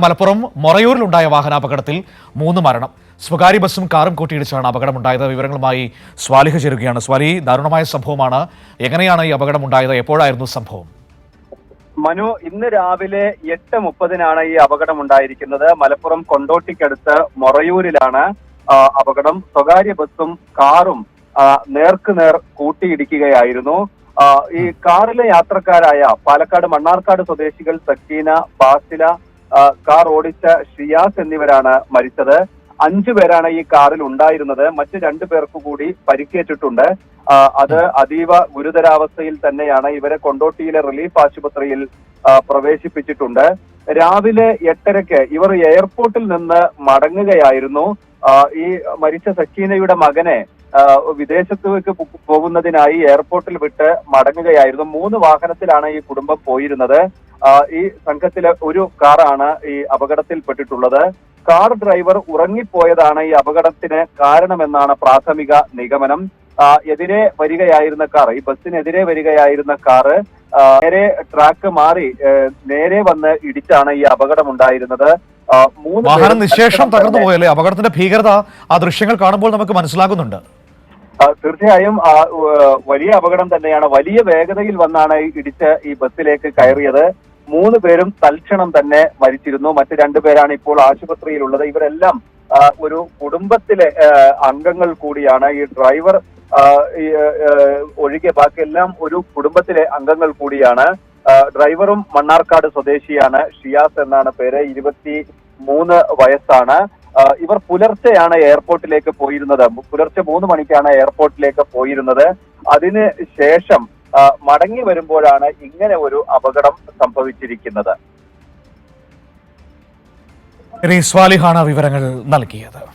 മലപ്പുറം മൊറയൂരിലുണ്ടായ വാഹനാപകടത്തിൽ 3 മരണം. സ്വകാര്യ ബസും കാറും കൂട്ടിയിടിച്ചാണ് അപകടമുണ്ടായത്. വിവരങ്ങളുമായി സ്വാലിഹ് ചേരുകയാണ്. സ്വാലി, ദാരുണമായ സംഭവമാണ്. എങ്ങനെയാണ് ഈ അപകടമുണ്ടായത്? എപ്പോഴായിരുന്നു സംഭവം? മനു, ഇന്ന് രാവിലെ 8:30-നാണ് ഈ അപകടമുണ്ടായിരിക്കുന്നത്. മലപ്പുറം കൊണ്ടോട്ടിക്കടുത്ത് മൊറയൂരിലാണ് അപകടം. സ്വകാര്യ ബസും കാറും നേർക്കുനേർ കൂട്ടിയിടിക്കുകയായിരുന്നു. ഈ കാറിലെ യാത്രക്കാരായ പാലക്കാട് മണ്ണാർക്കാട് സ്വദേശികൾ സക്കീന, ബാസില, കാർ ഓടിച്ച ഷിയാസ് എന്നിവരാണ് മരിച്ചത്. 5 പേരാണ് ഈ കാറിൽ ഉണ്ടായിരുന്നത്. മറ്റ് 2 പേർക്ക് കൂടി പരിക്കേറ്റിട്ടുണ്ട്. അത് അതീവ ഗുരുതരാവസ്ഥയിൽ തന്നെയാണ്. ഇവരെ കൊണ്ടോട്ടിയിലെ റിലീഫ് ആശുപത്രിയിൽ പ്രവേശിപ്പിച്ചിട്ടുണ്ട്. രാവിലെ 8:30-ക്ക് ഇവർ എയർപോർട്ടിൽ നിന്ന് മടങ്ങുകയായിരുന്നു. ഈ മരിച്ച സക്കീനയുടെ മകനെ വിദേശത്തേക്ക് പോകുന്നതിനായി എയർപോർട്ടിൽ വിട്ട് മടങ്ങുകയായിരുന്നു. 3 വാഹനത്തിലാണ് ഈ കുടുംബം പോയിരുന്നത്. ഈ സംഘത്തിലെ ഒരു കാറാണ് ഈ അപകടത്തിൽപ്പെട്ടിട്ടുള്ളത്. കാർ ഡ്രൈവർ ഉറങ്ങിപ്പോയതാണ് ഈ അപകടത്തിന് കാരണമെന്നാണ് പ്രാഥമിക നിഗമനം. എതിരെ വരികയായിരുന്ന കാർ, ഈ ബസ്സിനെതിരെ വരികയായിരുന്ന കാറ് നേരെ ട്രാക്ക് മാറി നേരെ വന്ന് ഇടിച്ചാണ് ഈ അപകടം ഉണ്ടായിരുന്നത്. വാഹനം നിശേഷം തകർന്നു പോയല്ലേ? അപകടത്തിന്റെ ഭീകരത ആ ദൃശ്യങ്ങൾ കാണുമ്പോൾ നമുക്ക് മനസ്സിലാകുന്നുണ്ട്. തീർച്ചയായും വലിയ അപകടം തന്നെയാണ്. വലിയ വേഗതയിൽ വന്നാണ് ഇടിച്ച് ഈ ബസ്സിലേക്ക് കയറിയത്. 3 പേരും തൽക്ഷണം തന്നെ മരിച്ചിരുന്നു. മറ്റ് 2 പേരാണ് ഇപ്പോൾ ആശുപത്രിയിലുള്ളത്. ഇവരെല്ലാം ഒരു കുടുംബത്തിലെ അംഗങ്ങൾ കൂടിയാണ്. ഈ ഡ്രൈവർ ഒഴികെ ബാക്കിയെല്ലാം ഒരു കുടുംബത്തിലെ അംഗങ്ങൾ കൂടിയാണ്. ഡ്രൈവറും മണ്ണാർക്കാട് സ്വദേശിയാണ്. ഷിയാസ് എന്നാണ് പേര്. 23 വയസ്സാണ്. ഇവർ പുലർച്ചെയാണ് എയർപോർട്ടിലേക്ക് പോയിരുന്നത്. പുലർച്ചെ 3 മണിക്കാണ് എയർപോർട്ടിലേക്ക് പോയിരുന്നത്. അതിന് ശേഷം മടങ്ങി വരുമ്പോഴാണ് ഇങ്ങനെ ഒരു അപകടം സംഭവിച്ചിരിക്കുന്നത്. സ്വാലിഹാണ് വിവരങ്ങൾ നൽകിയത്.